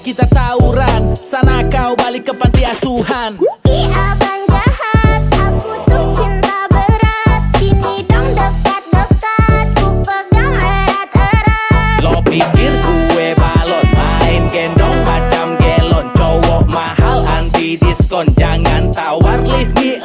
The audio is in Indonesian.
kita tawuran. Sana kau balik ke panti asuhan. Ih abang jahat, aku tuh cinta berat. Sini dong dekat-dekat, ku pegang erat-erat. Lo pikir gue balon, main gendong macam gelon. Cowok mahal anti diskon, jangan tawar leave me